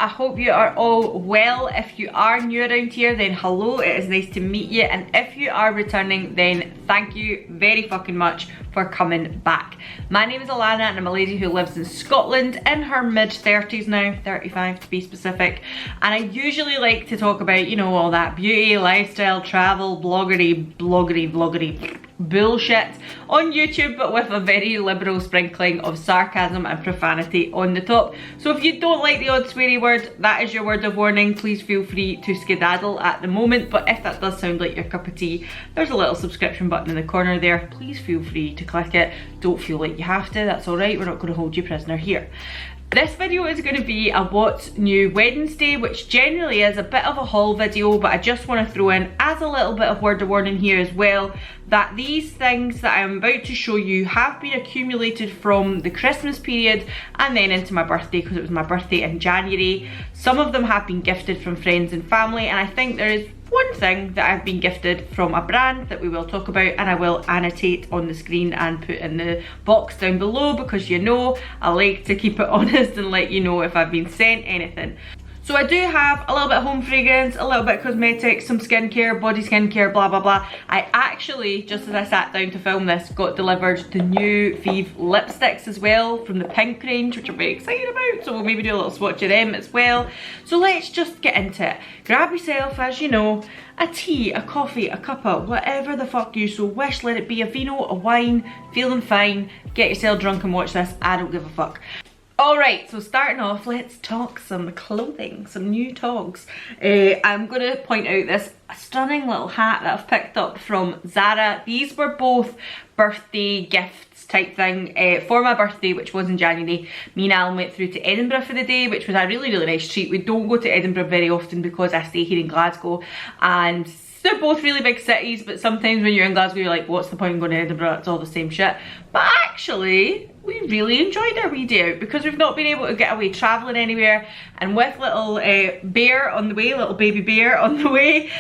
I hope you are all well. If you are new around here, then hello, it is nice to meet you. And if you are returning, then thank you very fucking much for coming back. My name is Alana and I'm a lady who lives in Scotland in her mid-30s now, 35 to be specific. And I usually like to talk about, you know, all that beauty, lifestyle, travel, bloggery bullshit on YouTube, but with a very liberal sprinkling of sarcasm and profanity on the top. So if you don't like the odd sweary word, that is your word of warning. Please feel free to skedaddle at the moment, but if that does sound like your cup of tea, there's a little subscription button in the corner there. Please feel free to click it. Don't feel like you have to, that's alright, we're not going to hold you prisoner here. This video is going to be a What's New Wednesday, which generally is a bit of a haul video, but I just want to throw in as a little bit of word of warning here as well, that these things that I'm about to show you have been accumulated from the Christmas period and then into my birthday, because it was my birthday in January. Some of them have been gifted from friends and family, and I think there is one thing that I've been gifted from a brand that we will talk about, and I will annotate on the screen and put in the box down below, because you know I like to keep it honest and let you know if I've been sent anything. So I do have a little bit of home fragrance, a little bit of cosmetics, some skincare, body skincare, blah blah blah. I actually, just as I sat down to film this, got delivered the new VIEVE lipsticks as well from the pink range, which I'm very excited about, so we'll maybe do a little swatch of them as well. So let's just get into it. Grab yourself, as you know, a tea, a coffee, a cuppa, whatever the fuck you so wish. Let it be a vino, a wine, feeling fine, get yourself drunk and watch this, I don't give a fuck. Alright, so starting off, let's talk some clothing, some new togs. I'm going to point out this stunning little hat that I've picked up from Zara. These were both birthday gifts type thing for my birthday, which was in January. Me and Alan went through to Edinburgh for the day, which was a really nice treat. We don't go to Edinburgh very often because I stay here in Glasgow, and they're both really big cities, but sometimes when you're in Glasgow you're like, what's the point in going to Edinburgh, it's all the same shit. But actually we really enjoyed our wee day out because we've not been able to get away travelling anywhere, and with little bear on the way, little baby bear on the way,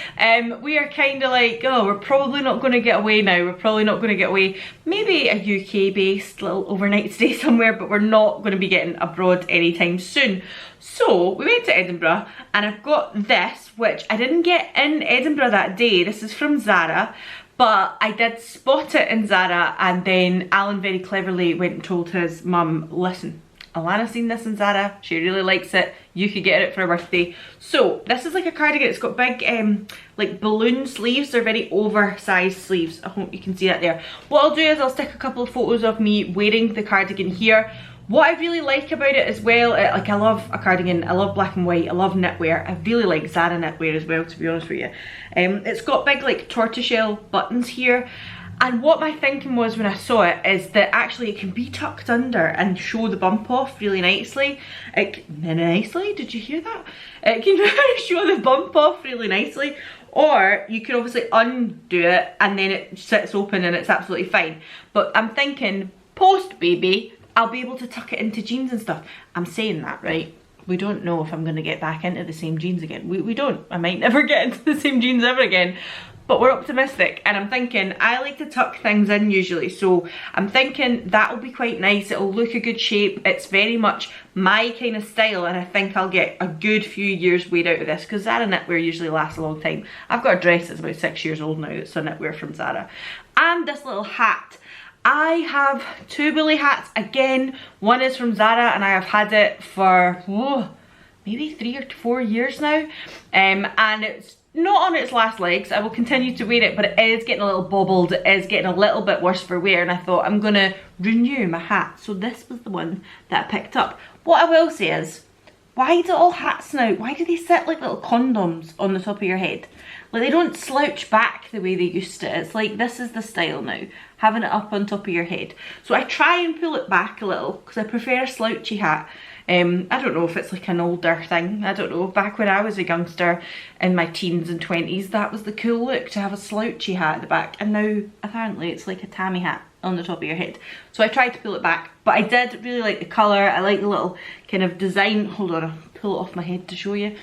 we are kind of like, oh, we're probably not going to get away now, we're probably not going to get away, maybe a UK based little overnight stay somewhere, but we're not going to be getting abroad anytime soon. So we went to Edinburgh and I've got this, which I didn't get in Edinburgh that day. This is from Zara, but I did spot it in Zara, and then Alan very cleverly went and told his mum, listen, Alana's seen this in Zara, she really likes it, you could get it for her birthday. So this is like a cardigan, it's got big like balloon sleeves, they're very oversized sleeves. I hope you can see that there. What I'll do is I'll stick a couple of photos of me wearing the cardigan here. What I really like about it as well, like I love a cardigan, I love black and white, I love knitwear. I really like Zara knitwear as well, to be honest with you. It's got big like tortoiseshell buttons here. And what my thinking was when I saw it is that actually it can be tucked under and show the bump off really nicely. Did you hear that? It can show the bump off really nicely. Or you can obviously undo it and then it sits open and it's absolutely fine. But I'm thinking, post baby, I'll be able to tuck it into jeans and stuff. I'm saying that, right? We don't know if I'm going to get back into the same jeans again. We don't. I might never get into the same jeans ever again. But we're optimistic, and I'm thinking I like to tuck things in usually, so I'm thinking that'll be quite nice. It'll look a good shape. It's very much my kind of style, and I think I'll get a good few years wear out of this, because Zara knitwear usually lasts a long time. I've got a dress that's about 6 years old now that's a knitwear from Zara. And this little hat. I have two woolly hats again. One is from Zara and I have had it for maybe 3 or 4 years now, and it's not on its last legs. I will continue to wear it, but it is getting a little bobbled, it is getting a little bit worse for wear, and I thought I'm gonna renew my hat, so this was the one that I picked up. What I will say is, why do all hats now, why do they sit like little condoms on the top of your head? Like, they don't slouch back the way they used to. It's like, this is the style now, having it up on top of your head. So I try and pull it back a little because I prefer a slouchy hat. I don't know if it's like an older thing, I don't know. Back when I was a youngster in my teens and 20s, that was the cool look, to have a slouchy hat at the back, and now apparently it's like a Tammy hat on the top of your head. So I tried to pull it back, but I did really like the colour. I like the little kind of design. Hold on, I'll pull it off my head to show you.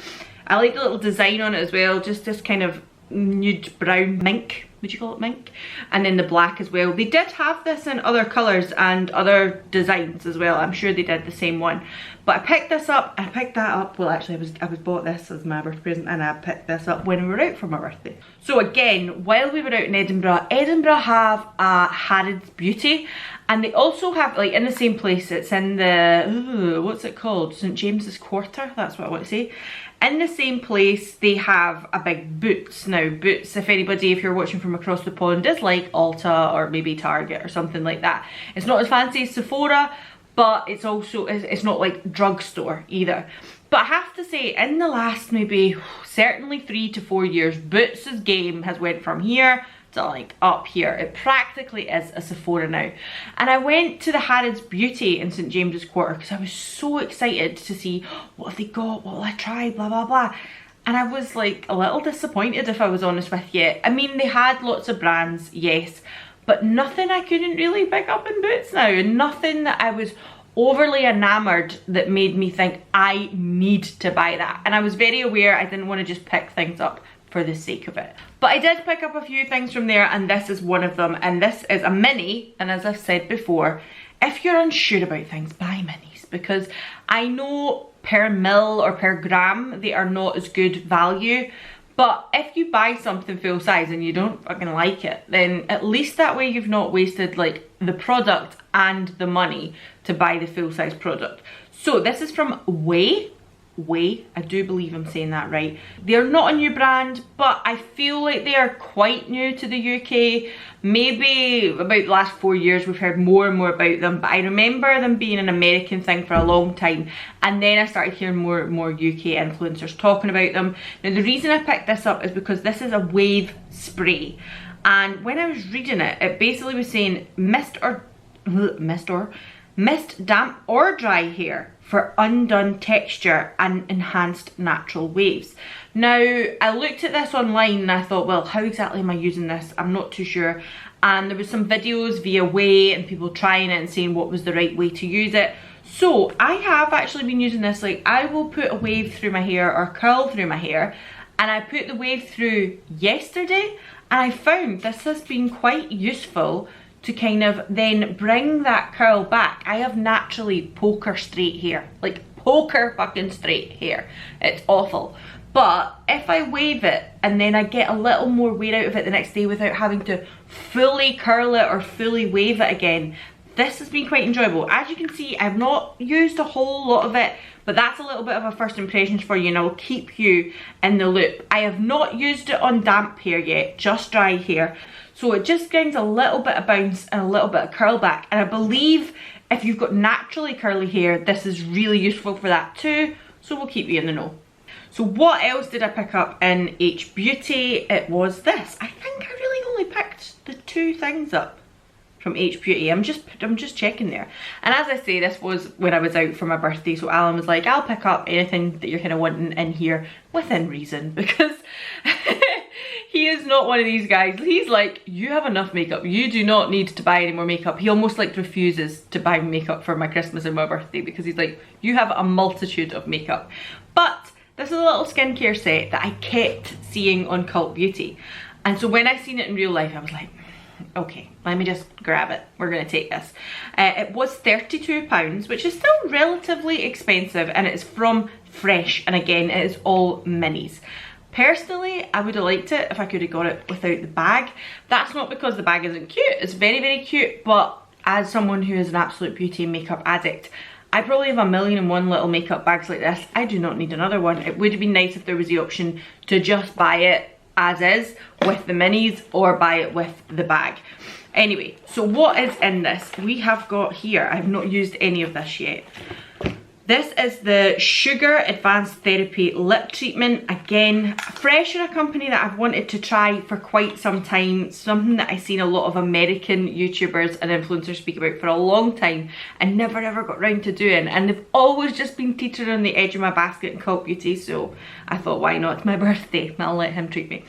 I like the little design on it as well, just this kind of nude brown mink, would you call it mink? And then the black as well. They did have this in other colours and other designs as well. I'm sure they did the same one. But I picked this up, I picked that up, well actually I was bought this as my birthday present, and I picked this up when we were out for my birthday. So again, while we were out in Edinburgh have a Harrods Beauty, and they also have, like, in the same place, it's in the, what's it called? St James's Quarter, that's what I want to say. In the same place, they have a big Boots. Now, Boots, if anybody, if you're watching from across the pond, is like Ulta or maybe Target or something like that. It's not as fancy as Sephora, but it's also, it's not like drugstore either. But I have to say, in the last maybe, certainly 3 to 4 years, Boots' game has went from here to like up here. It practically is a Sephora now. And I went to the Harrods Beauty in St James's Quarter because I was so excited to see what have they got, what will I try, blah blah blah. And I was like a little disappointed, if I was honest with you. I mean, they had lots of brands, yes, but nothing I couldn't really pick up in Boots now, and nothing that I was overly enamored that made me think I need to buy that. And I was very aware I didn't want to just pick things up for the sake of it. But I did pick up a few things from there, and this is one of them, and this is a mini. And as I've said before, if you're unsure about things, buy minis, because I know per mil or per gram they are not as good value, but if you buy something full size and you don't fucking like it, then at least that way you've not wasted like the product and the money to buy the full size product. So this is from YESSTYLE, I do believe I'm saying that right. They're not a new brand, but I feel like they are quite new to the UK. Maybe about the last 4 years we've heard more and more about them, but I remember them being an American thing for a long time, and then I started hearing more and more UK influencers talking about them. Now the reason I picked this up is because this is a wave spray, and when I was reading it, it basically was saying mist, damp or dry hair for undone texture and enhanced natural waves. Now, I looked at this online and I thought, well, how exactly am I using this? I'm not too sure. And there was some videos via VIEVE and people trying it and saying what was the right way to use it. So I have actually been using this. Like, I will put a wave through my hair or curl through my hair, and I put the wave through yesterday, and I found this has been quite useful to kind of then bring that curl back. I have naturally poker straight hair, like poker fucking straight hair. It's awful. But if I wave it and then I get a little more wear out of it the next day without having to fully curl it or fully wave it again, this has been quite enjoyable. As you can see, I've not used a whole lot of it, but that's a little bit of a first impressions for you, and I'll keep you in the loop. I have not used it on damp hair yet, just dry hair. So it just brings a little bit of bounce and a little bit of curl back. And I believe if you've got naturally curly hair, this is really useful for that too. So we'll keep you in the know. So what else did I pick up in H Beauty? It was this. I think I really only picked the 2 things up from H Beauty. I'm just checking there. And as I say, this was when I was out for my birthday, so Alan was like, I'll pick up anything that you're kind of wanting in here within reason, because he is not one of these guys. He's like, you have enough makeup, you do not need to buy any more makeup. He almost like refuses to buy makeup for my Christmas and my birthday, because he's like, you have a multitude of makeup. But this is a little skincare set that I kept seeing on Cult Beauty, and so when I seen it in real life, I was like, okay, let me just grab it. We're gonna take this. It was £32, which is still relatively expensive, and it's from Fresh, and again, it is all minis. Personally, I would have liked it if I could have got it without the bag. That's not because the bag isn't cute. It's very, very cute, but as someone who is an absolute beauty and makeup addict, I probably have 1,000,001 little makeup bags like this. I do not need another one. It would have been nice if there was the option to just buy it as is with the minis, or buy it with the bag. Anyway, so what is in this? We have got here, I've not used any of this yet. This is the Sugar Advanced Therapy Lip Treatment. Again, Fresh are a company that I've wanted to try for quite some time. Something that I've seen a lot of American YouTubers and influencers speak about for a long time and never ever got round to doing. And they've always just been teetering on the edge of my basket in Cult Beauty. So I thought, why not? It's my birthday. I'll let him treat me.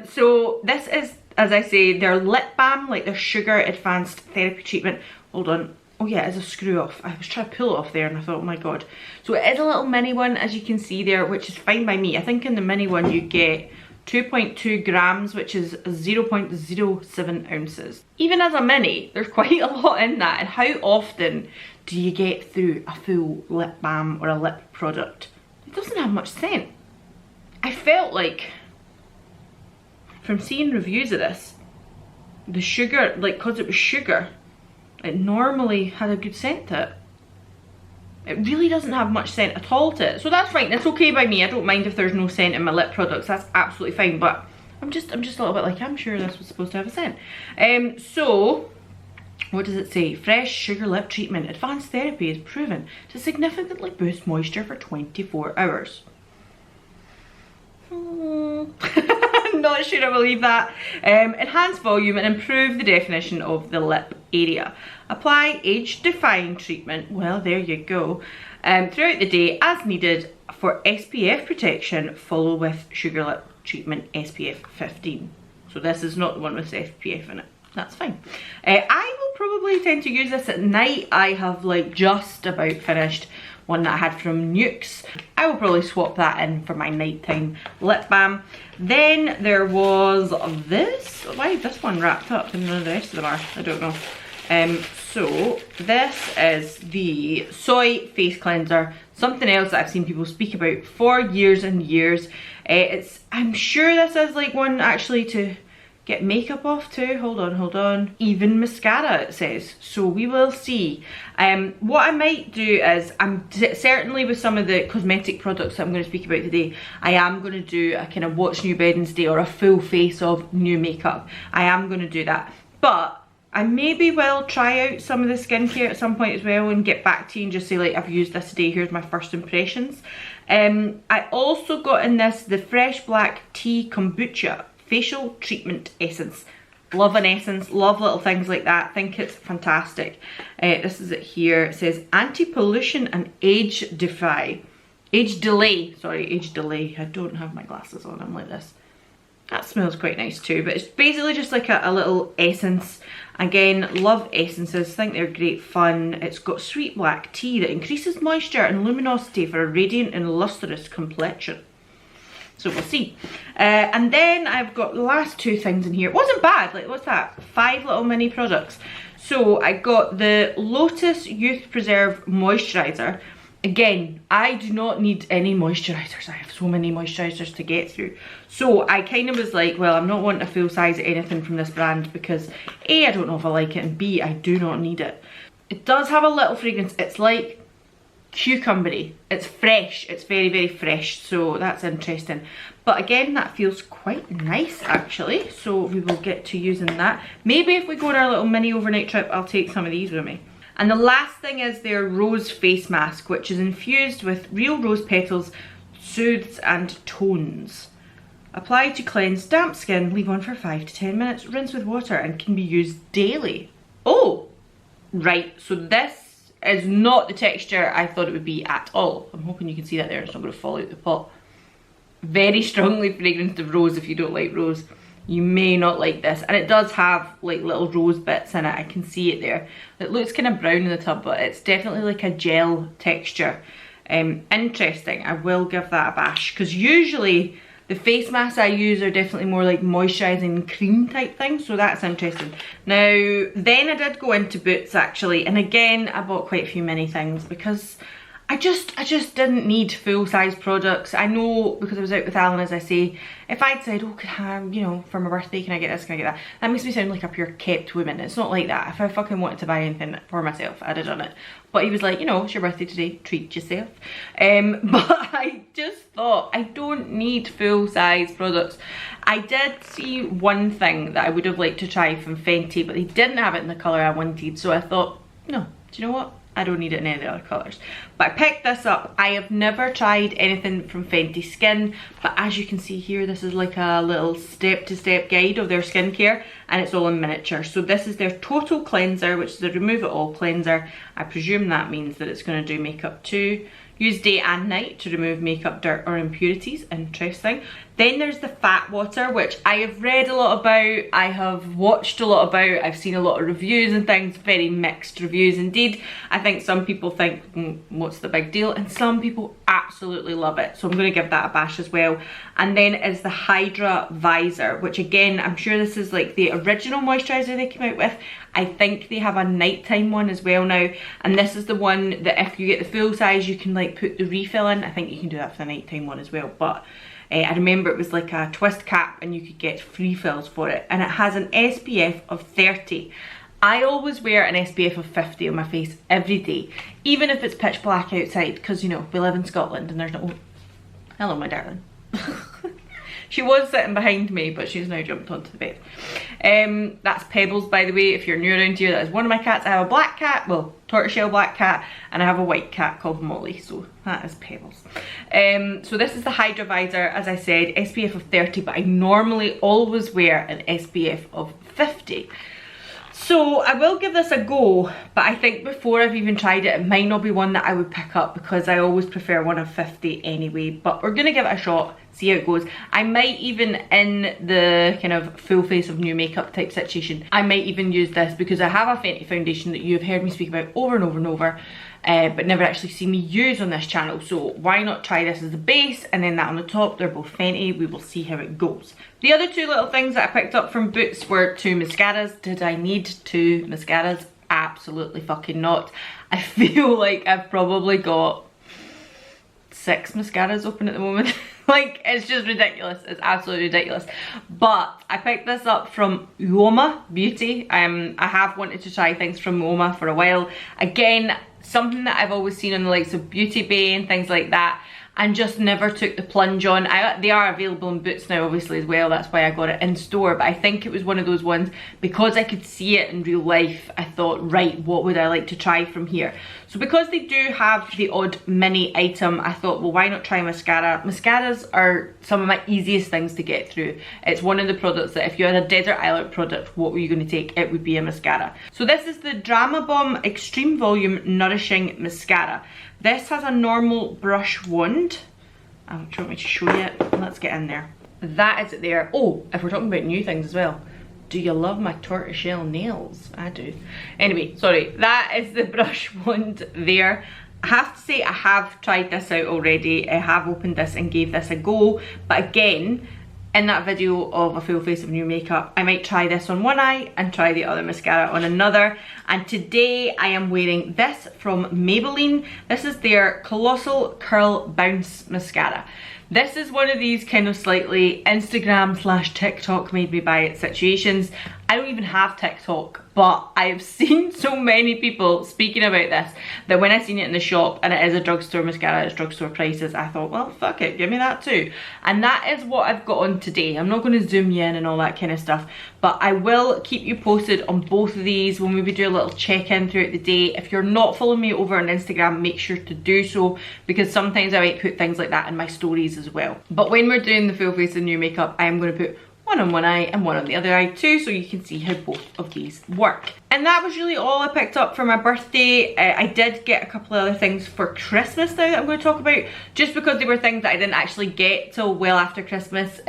So this is, as I say, their lip balm, like their Sugar Advanced Therapy Treatment. Hold on. Oh yeah, it's a screw off. I was trying to pull it off there and I thought, oh my god. So it is a little mini one, as you can see there, which is fine by me. I think in the mini one you get 2.2 grams, which is 0.07 ounces. Even as a mini, there's quite a lot in that. And how often do you get through a full lip balm or a lip product? It doesn't have much scent. I felt like, from seeing reviews of this, the sugar, like, because it was sugar, it normally had a good scent to it. It really doesn't have much scent at all to it. So that's fine, it's okay by me. I don't mind if there's no scent in my lip products, that's absolutely fine. But I'm just a little bit like, I'm sure this was supposed to have a scent. So, what does it say? Fresh sugar lip treatment. Advanced therapy is proven to significantly boost moisture for 24 hours. I'm not sure I believe that. Enhance volume and improve the definition of the lip area. Apply age-defying treatment, well there you go, throughout the day as needed for SPF protection. Follow with sugar lip treatment SPF 15. So this is not the one with SPF in it. That's fine. I will probably tend to use this at night. I have like just about finished one that I had from Nuxe. I will probably swap that in for my nighttime lip balm. Then there was this. Why is this one wrapped up and none of the rest of them are? I don't know. So this is the Soy Face Cleanser. Something else that I've seen people speak about for years and years. I'm sure this is like one actually to get makeup off too. Hold on. Even mascara it says. So we will see. What I might do is, certainly with some of the cosmetic products that I'm going to speak about today, I am going to do a kind of What's New Wednesday or a full face of new makeup. I am going to do that. But I maybe will try out some of the skincare at some point as well and get back to you and just say like, I've used this today, here's my first impressions. I also got in this the Fresh Black Tea Kombucha Facial Treatment Essence. Love an essence, love little things like that, think it's fantastic. This is it here, it says anti-pollution and age delay. I don't have my glasses on, I'm like this. That smells quite nice too, but it's basically just like a little essence. Again, love essences, think they're great fun. It's got sweet black tea that increases moisture and luminosity for a radiant and lustrous complexion. So we'll see. And then I've got the last two things in here. It wasn't bad, like what's that? 5 little mini products. So I got the Lotus Youth Preserve Moisturizer. Again, I do not need any moisturizers. I have so many moisturizers to get through. So I kind of was like, well, I'm not wanting a full size of anything from this brand because A, I don't know if I like it, and B, I do not need it. It does have a little fragrance. It's like cucumbery. It's fresh. It's very, very fresh. So that's interesting. But again, that feels quite nice actually. So we will get to using that. Maybe if we go on our little mini overnight trip, I'll take some of these with me. And the last thing is their rose face mask, which is infused with real rose petals, soothes and tones. Apply to cleanse damp skin, leave on for 5 to 10 minutes, rinse with water and can be used daily. Oh, right, so this is not the texture I thought it would be at all. I'm hoping you can see that there, it's not going to fall out the pot. Very strongly fragranced of rose. If you don't like rose, you may not like this. And it does have like little rose bits in it, I can see it there. It looks kind of brown in the tub, but it's definitely like a gel texture. Interesting, I will give that a bash, because usually the face masks I use are definitely more like moisturising cream type things, so that's interesting. Now, then I did go into Boots actually, and again, I bought quite a few mini things because I just didn't need full-size products. I know, because I was out with Alan, as I say, if I'd said, oh, could I, you know, for my birthday, can I get this, can I get that? That makes me sound like a pure kept woman. It's not like that. If I fucking wanted to buy anything for myself, I'd have done it. But he was like, you know, it's your birthday today, treat yourself. But I just thought, I don't need full-size products. I did see one thing that I would have liked to try from Fenty, but they didn't have it in the colour I wanted, so I thought, no, do you know what? I don't need it in any other colours. But I picked this up. I have never tried anything from Fenty Skin, but as you can see here, this is like a little step-to-step guide of their skincare, and it's all in miniature. So this is their Total Cleanser, which is a Remove It All cleanser. I presume that means that it's going to do makeup too. Use day and night to remove makeup dirt or impurities. Interesting. Then there's the fat water, which I have read a lot about, I have watched a lot about, I've seen a lot of reviews and things, very mixed reviews indeed. I think some people think, what's the big deal? And some people absolutely love it. So I'm going to give that a bash as well. And then is the Hydra Visor, which again, I'm sure this is like the original moisturiser they came out with. I think they have a nighttime one as well now. And this is the one that if you get the full size, you can like put the refill in. I think you can do that for the nighttime one as well. But I remember it was like a twist cap and you could get free fills for it. And it has an SPF of 30. I always wear an SPF of 50 on my face every day, even if it's pitch black outside, because you know, we live in Scotland and there's no... Oh, hello my darling. She was sitting behind me, but she's now jumped onto the bed. That's Pebbles, by the way, if you're new around here. That is one of my cats. I have a black cat, well, tortoiseshell black cat, and I have a white cat called Molly, so that is Pebbles. So this is the Hydra Visor, as I said, SPF of 30, but I normally always wear an SPF of 50. So I will give this a go, but I think before I've even tried it, it might not be one that I would pick up because I always prefer one of 50 anyway. But we're going to give it a shot, see how it goes. I might even, in the kind of full face of new makeup type situation, I might even use this because I have a Fenty foundation that you have heard me speak about over and over and over, but never actually seen me use on this channel. So why not try this as the base and then that on the top? They're both Fenty. We will see how it goes. The other two little things that I picked up from Boots were 2 mascaras. Did I need 2 mascaras? Absolutely fucking not. I feel like I've probably got 6 mascaras open at the moment. Like, it's just ridiculous. It's absolutely ridiculous. But I picked this up from Uoma Beauty. I have wanted to try things from Uoma for a while. Again, something that I've always seen on the likes of Beauty Bay and things like that, and just never took the plunge on. They are available in Boots now obviously as well, that's why I got it in store, but I think it was one of those ones, because I could see it in real life, I thought, right, what would I like to try from here? So because they do have the odd mini item, I thought, well, why not try mascara? Mascaras are some of my easiest things to get through. It's one of the products that if you had a desert island product, what were you going to take? It would be a mascara. So this is the Drama Bomb Extreme Volume Nourishing Mascara. This has a normal brush wand. Do you want me to show you it? Let's get in there. That is it there. Oh, if we're talking about new things as well. Do you love my tortoiseshell nails? I do. Anyway, sorry. That is the brush wand there. I have to say I have tried this out already. I have opened this and gave this a go. But again, in that video of a full face of new makeup, I might try this on one eye and try the other mascara on another. And today I am wearing this from Maybelline. This is their Colossal Curl Bounce Mascara. This is one of these kind of slightly Instagram/TikTok made me buy it situations. I don't even have TikTok, but I have seen so many people speaking about this that when I seen it in the shop and it is a drugstore mascara, it's drugstore prices, I thought, well, fuck it, give me that too. And that is what I've got on today. I'm not going to zoom you in and all that kind of stuff, but I will keep you posted on both of these. We'll maybe do a little check-in throughout the day. If you're not following me over on Instagram, make sure to do so, because sometimes I might put things like that in my stories as well. But when we're doing the full face of new makeup, I am going to put one on one eye and one on the other eye too, so you can see how both of these work. And that was really all I picked up for my birthday. I did get a couple of other things for Christmas now that I'm going to talk about, just because they were things that I didn't actually get till well after Christmas.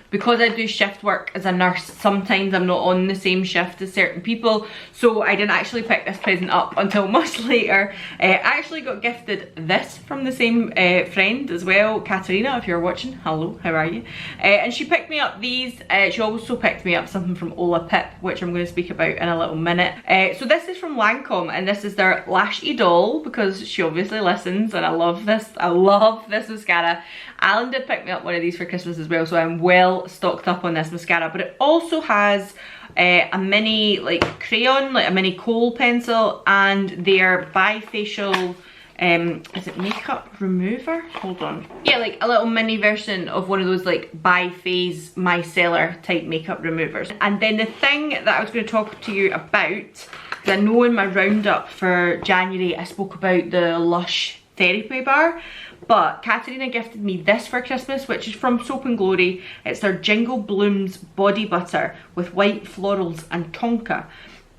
Because I do shift work as a nurse, sometimes I'm not on the same shift as certain people, so I didn't actually pick this present up until much later. I actually got gifted this from the same friend as well, Katerina, if you're watching, hello, how are you? And she picked me up these. She also picked me up something from Olapip, which I'm going to speak about in a little minute. So this is from Lancome, and this is their Lashy Doll, because she obviously listens, and I love this mascara. Alan did pick me up one of these for Christmas as well, so I'm well stocked up on this mascara. But it also has a mini like crayon, like a mini kohl pencil, and their bifacial is it makeup remover? Hold on. Yeah, like a little mini version of one of those like bi-phase micellar type makeup removers. And then the thing that I was going to talk to you about, because I know in my roundup for January I spoke about the Lush therapy bar, but Katerina gifted me this for Christmas, which is from Soap and Glory. It's their Jingle Blooms body butter with white florals and tonka.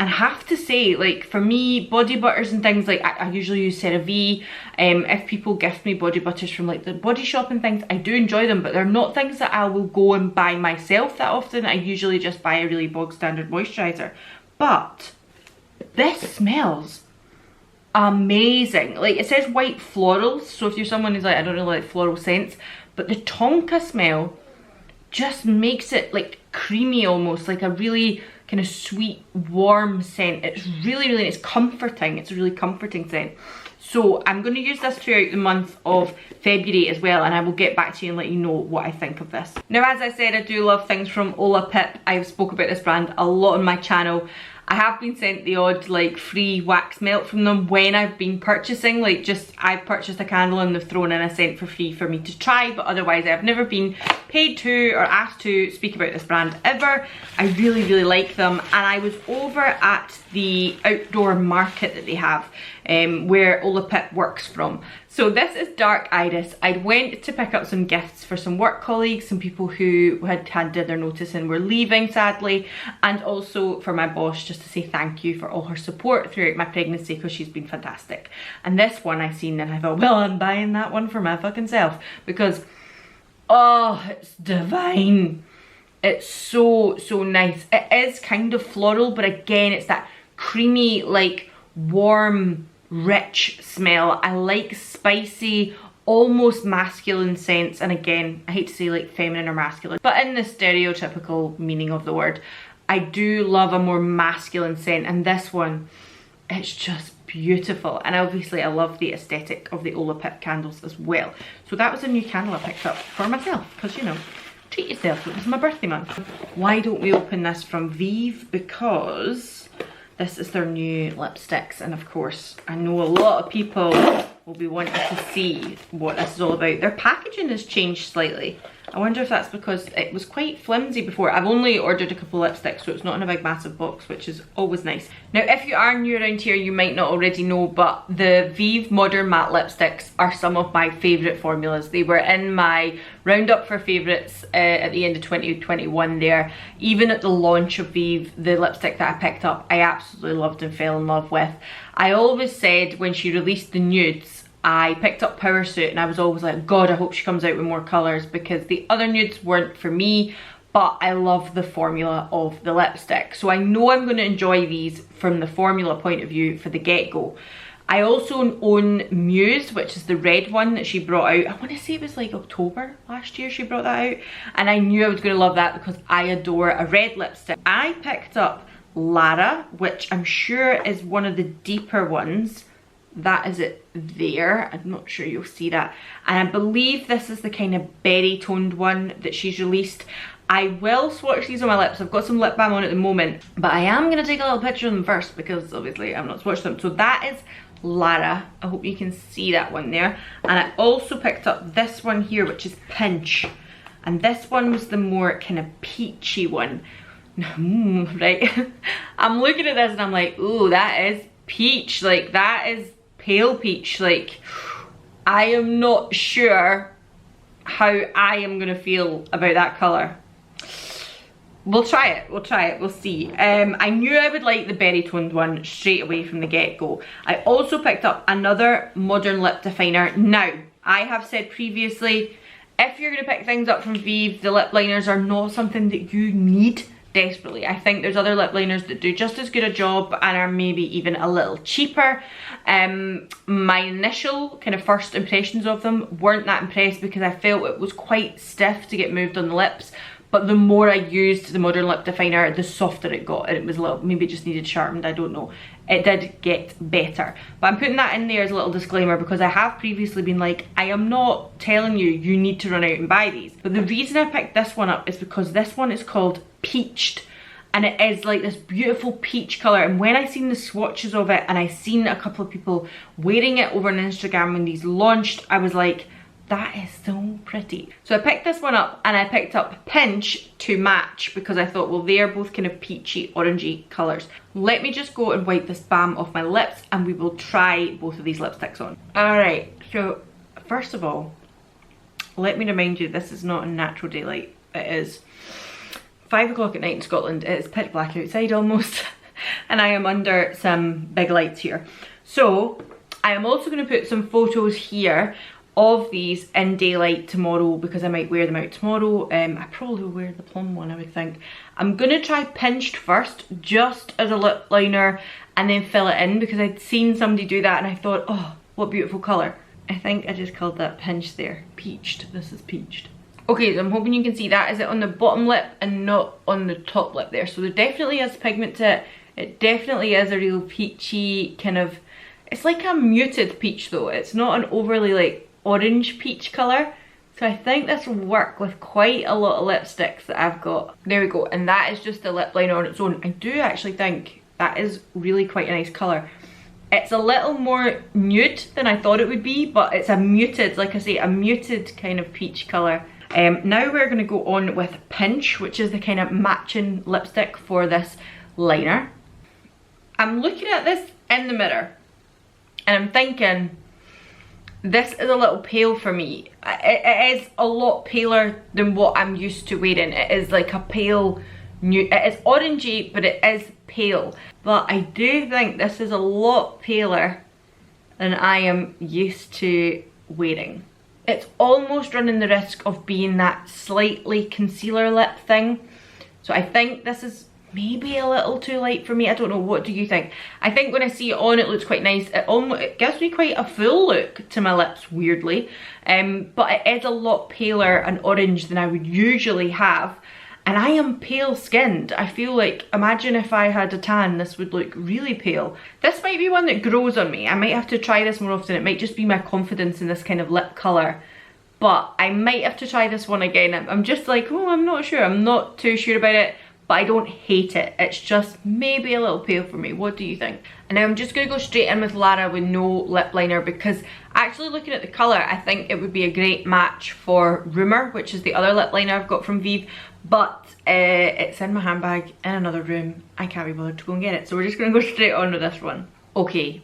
And I have to say, like, for me, body butters and things, like, I usually use CeraVe. If people gift me body butters from, like, the Body Shop and things, I do enjoy them, but they're not things that I will go and buy myself that often. I usually just buy a really bog standard moisturizer. But this smells amazing. Like, it says white florals, so if you're someone who's like, I don't really like floral scents, but the tonka smell just makes it like creamy, almost like a really kind of sweet, warm scent. It's really, really, it's comforting. It's a really comforting scent. So I'm going to use this throughout the month of February as well, and I will get back to you and let you know what I think of this. Now, as I said, I do love things from Olapip. I've spoke about this brand a lot on my channel. I have been sent the odd like free wax melt from them when I've been purchasing, like just I've purchased a candle and they've thrown in a scent for free for me to try, but otherwise I've never been paid to or asked to speak about this brand ever. I really, really like them, and I was over at the outdoor market that they have where Olapip works from. So this is Dark Iris. I went to pick up some gifts for some work colleagues, some people who had handed their notice and were leaving sadly, and also for my boss, just to say thank you for all her support throughout my pregnancy, because she's been fantastic. And this one I seen and I thought, well, I'm buying that one for my fucking self, because oh, it's divine. It's so, so nice. It is kind of floral, but again, it's that creamy, like warm, rich smell. I like spicy, almost masculine scents, and again, I hate to say like feminine or masculine, but in the stereotypical meaning of the word, I do love a more masculine scent, and this one, it's just beautiful. And obviously I love the aesthetic of the Olapip candles as well. So that was a new candle I picked up for myself, because you know, treat yourself, it was my birthday month. Why don't we open this from VIEVE? Because this is their new lipsticks, and of course I know a lot of people will be wanting to see what this is all about. Their packaging has changed slightly. I wonder if that's because it was quite flimsy before. I've only ordered a couple of lipsticks, so it's not in a big massive box, which is always nice. Now, if you are new around here, you might not already know, but the VIEVE Modern Matte lipsticks are some of my favourite formulas. They were in my roundup for favourites at the end of 2021 there. Even at the launch of VIEVE, the lipstick that I picked up, I absolutely loved and fell in love with. I always said when she released the nudes, I picked up Power Suit, and I was always like, God, I hope she comes out with more colours, because the other nudes weren't for me, but I love the formula of the lipstick. So I know I'm going to enjoy these from the formula point of view for the get-go. I also own Muse, which is the red one that she brought out. I want to say it was like October last year she brought that out, and I knew I was going to love that because I adore a red lipstick. I picked up Lara, which I'm sure is one of the deeper ones. That is it there. I'm not sure you'll see that. And I believe this is the kind of berry toned one that she's released. I will swatch these on my lips. I've got some lip balm on at the moment, but I am going to take a little picture of them first because obviously I've not swatched them. So that is Lara. I hope you can see that one there. And I also picked up this one here, which is Pinch. And this one was the more kind of peachy one. Right? I'm looking at this and I'm like, ooh, that is peach. Like, that is pale peach. Like, I am not sure how I am gonna feel about that color. We'll try it, we'll see. I knew I would like the berry toned one straight away from the get-go. I also picked up another modern lip definer. Now, I have said previously, if you're gonna pick things up from VIEVE, the lip liners are not something that you need desperately. I think there's other lip liners that do just as good a job and are maybe even a little cheaper. My initial kind of first impressions of them weren't that impressed because I felt it was quite stiff to get moved on the lips, but the more I used the modern lip definer, the softer it got, and it was a little, maybe it just needed sharpened, I don't know. It did get better, but I'm putting that in there as a little disclaimer because I have previously been like, I am not telling you you need to run out and buy these, but the reason I picked this one up is because this one is called Peached, and it is like this beautiful peach colour. And when I seen the swatches of it and I seen a couple of people wearing it over on Instagram when these launched, I was like, that is so pretty. So I picked this one up, and I picked up Pinch to match because I thought, well, they're both kind of peachy, orangey colours. Let me just go and wipe this balm off my lips and we will try both of these lipsticks on. Alright, so first of all, let me remind you, this is not in natural daylight. It is 5 o'clock at night in Scotland. It's pitch black outside almost. and I am under some big lights here. So I am also going to put some photos here of these in daylight tomorrow because I might wear them out tomorrow. I probably will wear the plum one, I would think. I'm going to try Pinched first, just as a lip liner, and then fill it in because I'd seen somebody do that and I thought, oh, what beautiful colour. I think I just called that Pinched there. Peached. This is Peached. Okay, so I'm hoping you can see that. Is it on the bottom lip and not on the top lip there? So there definitely is pigment to it. It definitely is a real peachy kind of... It's like a muted peach though. It's not an overly like orange peach colour. So I think this will work with quite a lot of lipsticks that I've got. There we go. And that is just a lip liner on its own. I do actually think that is really quite a nice colour. It's a little more nude than I thought it would be, but it's a muted, like I say, a muted kind of peach colour. Now we're going to go on with Pinch, which is the kind of matching lipstick for this liner. I'm looking at this in the mirror and I'm thinking, this is a little pale for me. It is a lot paler than what I'm used to wearing. It is like a pale nude. It is orangey, but it is pale. But I do think this is a lot paler than I am used to wearing. It's almost running the risk of being that slightly concealer lip thing. So I think this is maybe a little too light for me. I don't know, what do you think? I think when I see it on, it looks quite nice. It gives me quite a full look to my lips, weirdly. But it is a lot paler and orange than I would usually have. And I am pale skinned. I feel like, imagine if I had a tan, this would look really pale. This might be one that grows on me. I might have to try this more often. It might just be my confidence in this kind of lip colour. But I might have to try this one again. I'm just like, oh, I'm not sure. I'm not too sure about it. But I don't hate it. It's just maybe a little pale for me. What do you think? And now I'm just going to go straight in with Lara with no lip liner because actually looking at the colour, I think it would be a great match for Rumour, which is the other lip liner I've got from VIEVE. But it's in my handbag in another room. I can't be bothered to go and get it. So we're just going to go straight on with this one. Okay,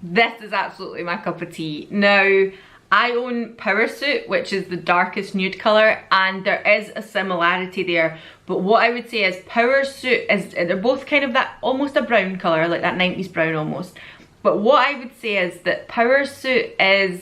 this is absolutely my cup of tea. Now, I own Power Suit, which is the darkest nude colour, and there is a similarity there. But what I would say is Power Suit is, they're both kind of that, almost a brown colour, like that 90s brown almost. But what I would say is that Power Suit is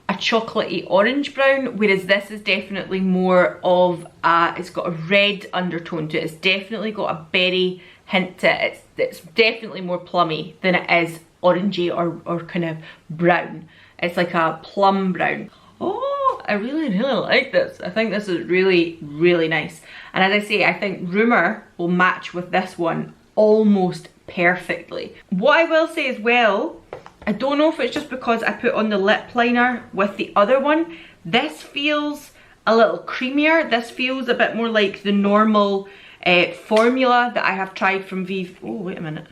a chocolatey orange brown, whereas this is definitely more of a, it's got a red undertone to it. It's definitely got a berry hint to it. It's definitely more plummy than it is orangey or kind of brown. It's like a plum brown. Oh, I really like this. I think this is really, really nice. And as I say, I think Rumour will match with this one almost perfectly. What I will say as well, I don't know if it's just because I put on the lip liner with the other one. This feels a little creamier. This feels a bit more like the normal formula that I have tried from VIEVE. Oh, wait a minute.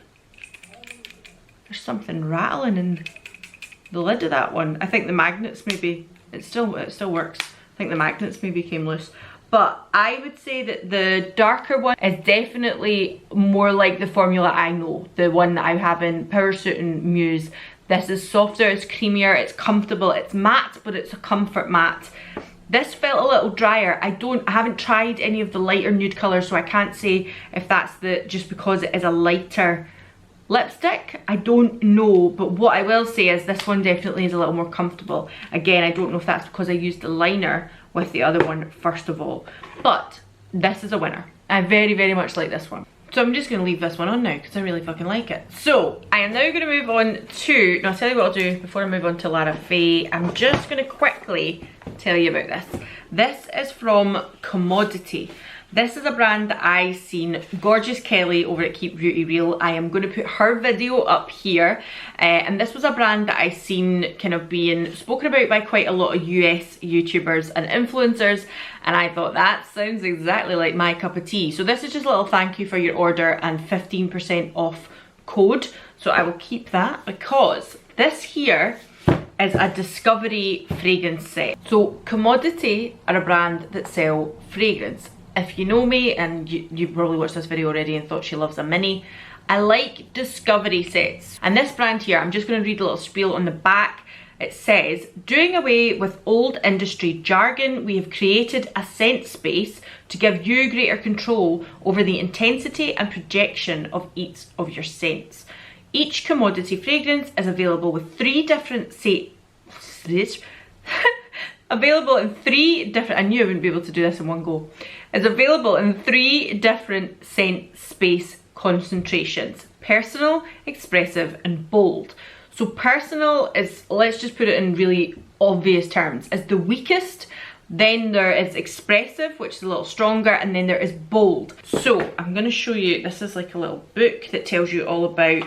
There's something rattling in the lid of that one. I think the magnets maybe, it still works. I think the magnets maybe came loose. But I would say that the darker one is definitely more like the formula I know. The one that I have in Power Suit and Muse. This is softer, it's creamier, it's comfortable, it's matte, but it's a comfort matte. This felt a little drier. I haven't tried any of the lighter nude colours, so I can't say if that's just because it is a lighter lipstick. I don't know, but what I will say is this one definitely is a little more comfortable. Again, I don't know if that's because I used the liner with the other one first of all, but this is a winner. I very, very much like this one. So I'm just going to leave this one on now because I really fucking like it. So I am now going to move on to, now I'll tell you what I'll do before I move on to LARAFAYE. I'm just going to quickly tell you about this. This is from Commodity. This is a brand that I seen Gorgeous Kelly over at Keep Beauty Real. I am going to put her video up here. And this was a brand that I seen kind of being spoken about by quite a lot of US YouTubers and influencers. And I thought that sounds exactly like my cup of tea. So this is just a little thank you for your order and 15% off code. So I will keep that because this here is a Discovery fragrance set. So Commodity are a brand that sell fragrance. If you know me, and you probably watched this video already and thought she loves a mini, I like Discovery sets. And this brand here, I'm just going to read a little spiel on the back. it says, doing away with old industry jargon, we have created a scent space to give you greater control over the intensity and projection of each of your scents. Each commodity fragrance is available with available in 3 different, I knew I wouldn't be able to do this in one go. It's available in 3 different scent space concentrations: personal, expressive, and bold. So personal is, let's just put it in really obvious terms, is the weakest. Then there is expressive, which is a little stronger, and then there is bold. So I'm going to show you, this is like a little book that tells you all about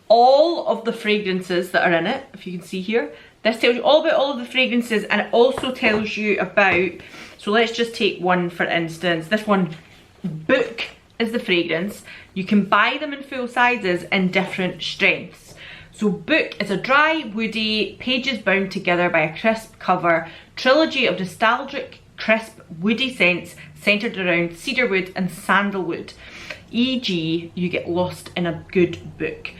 all of the fragrances that are in it, if you can see here. This tells you all about all of the fragrances, and it also tells you about, so let's just take one for instance. This one, Book, is the fragrance. You can buy them in full sizes in different strengths. So Book is a dry, woody, pages bound together by a crisp cover, trilogy of nostalgic, crisp, woody scents centered around cedarwood and sandalwood. E.g., you get lost in a good book.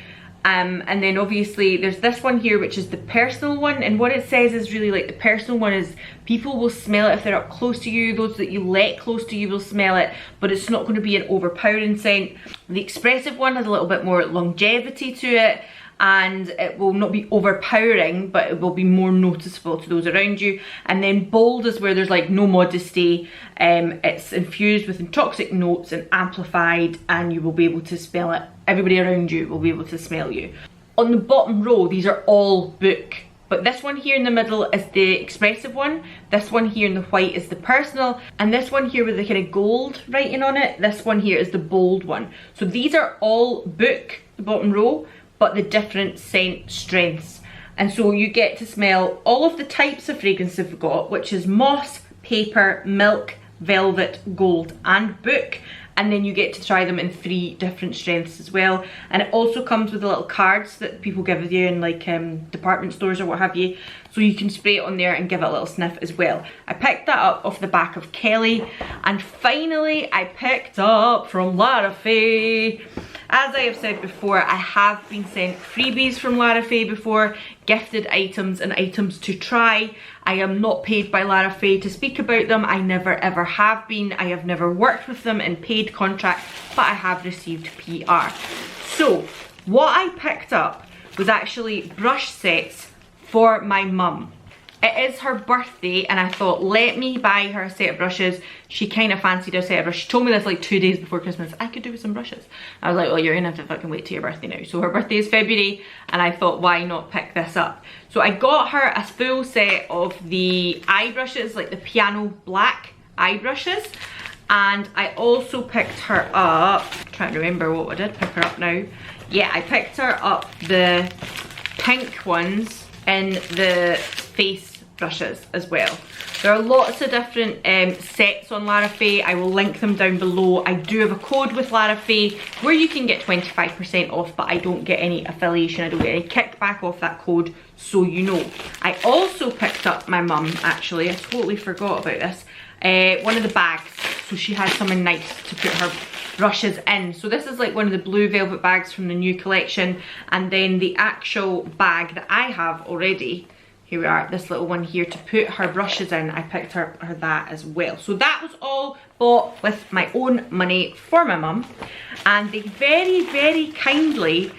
And then obviously there's this one here, which is the personal one, and what it says is really like the personal one is people will smell it if they're up close to you. Those that you let close to you will smell it, but it's not going to be an overpowering scent. The expressive one has a little bit more longevity to it, and it will not be overpowering, but it will be more noticeable to those around you. And then bold is where there's like no modesty. It's infused with intoxic notes and amplified, and you will be able to smell it. Everybody around you will be able to smell you. On the bottom row, these are all Book, but this one here in the middle is the expressive one. This one here in the white is the personal, and this one here with the kind of gold writing on it, this one here is the bold one. So these are all Book, the bottom row, but the different scent strengths. And so you get to smell all of the types of fragrances we've got, which is moss, paper, milk, velvet, gold, and Book. And then you get to try them in 3 different strengths as well. And it also comes with the little cards that people give you in like department stores or what have you. So you can spray it on there and give it a little sniff as well. I picked that up off the back of Kelly. And finally I picked up from LARAFAYE. As I have said before, I have been sent freebies from LARAFAYE before, gifted items and items to try. I am not paid by LARAFAYE to speak about them. I never ever have been. I have never worked with them in paid contract, but I have received PR. So what I picked up was actually brush sets for my mum. It is her birthday, and I thought, let me buy her a set of brushes. She kind of fancied a set of brushes. She told me this like 2 days before Christmas. I could do with some brushes. I was like, well, you're gonna have to fucking wait till your birthday now. So her birthday is February, and I thought, why not pick this up? So I got her a full set of the eye brushes, like the piano black eye brushes. And I also picked her up, I'm trying to remember what I did pick her up now. Yeah, I picked her up the pink ones in the face brushes as well. There are lots of different sets on LARAFAYE. I will link them down below. I do have a code with LARAFAYE where you can get 25% off, but I don't get any affiliation. I don't get any kickback off that code, so you know. I also picked up my mum, actually, I totally forgot about this, one of the bags. So she has something nice to put her brushes in. So this is like one of the blue velvet bags from the new collection, and then the actual bag that I have already, here we are, this little one here to put her brushes in. I picked her that as well. So that was all bought with my own money for my mum, and they very, very kindly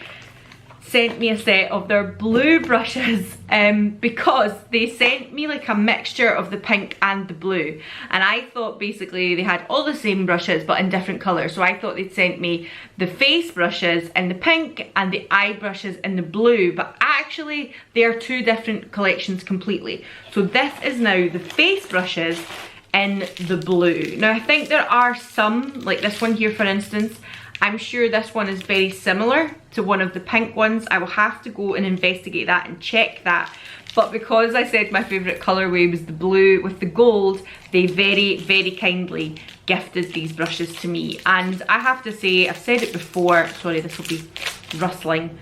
sent me a set of their blue brushes because they sent me like a mixture of the pink and the blue, and I thought basically they had all the same brushes but in different colours. So I thought they'd sent me the face brushes in the pink and the eye brushes in the blue, but actually they are 2 different collections completely. So this is now the face brushes in the blue. Now I think there are some, like this one here for instance, I'm sure this one is very similar to one of the pink ones. I will have to go and investigate that and check that. But because I said my favourite colourway was the blue with the gold, they very, very kindly gifted these brushes to me. And I have to say, I've said it before, sorry this will be rustling,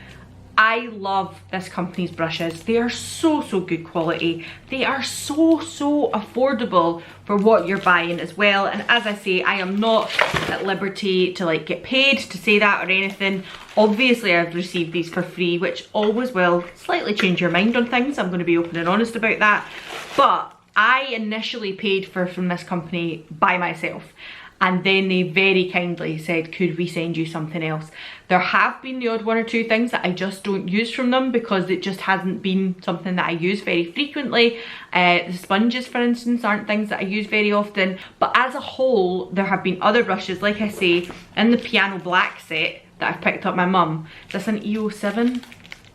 I love this company's brushes. They are so good quality. They are so affordable for what you're buying as well. And as I say, I am not at liberty to like get paid to say that or anything. Obviously I've received these for free, which always will slightly change your mind on things. I'm going to be open and honest about that. But I initially paid from this company by myself. And then they very kindly said, could we send you something else? There have been the odd one or two things that I just don't use from them because it just hasn't been something that I use very frequently. The sponges, for instance, aren't things that I use very often. But as a whole, there have been other brushes, like I say, in the Piano Black set that I've picked up my mum. Is this an EO7?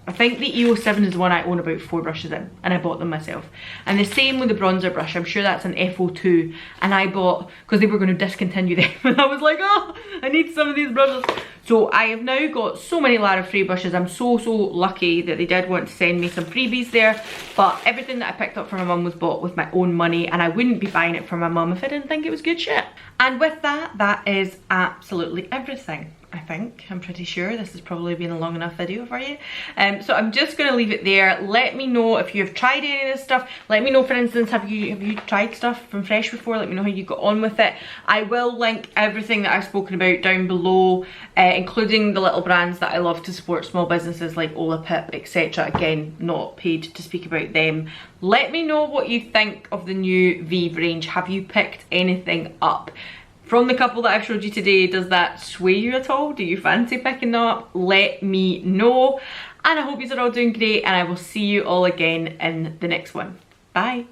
I think the EO7 is the one I own about 4 brushes in, and I bought them myself. And the same with the bronzer brush, I'm sure that's an FO2, and I bought, because they were going to discontinue them, and I was like, oh, I need some of these brushes. So I have now got so many LARAFAYE brushes. I'm so lucky that they did want to send me some freebies there, but everything that I picked up for my mum was bought with my own money, and I wouldn't be buying it for my mum if I didn't think it was good shit. And with that, that is absolutely everything. I think, I'm pretty sure this has probably been a long enough video for you. So I'm just going to leave it there. Let me know if you have tried any of this stuff. Let me know, for instance, have you tried stuff from Fresh before? Let me know how you got on with it. I will link everything that I've spoken about down below, including the little brands that I love to support small businesses like Olapip, etc. Again, not paid to speak about them. Let me know what you think of the new VIEVE range. Have you picked anything up? From the couple that I've showed you today, does that sway you at all? Do you fancy picking them up? Let me know. And I hope you're all doing great, and I will see you all again in the next one. Bye.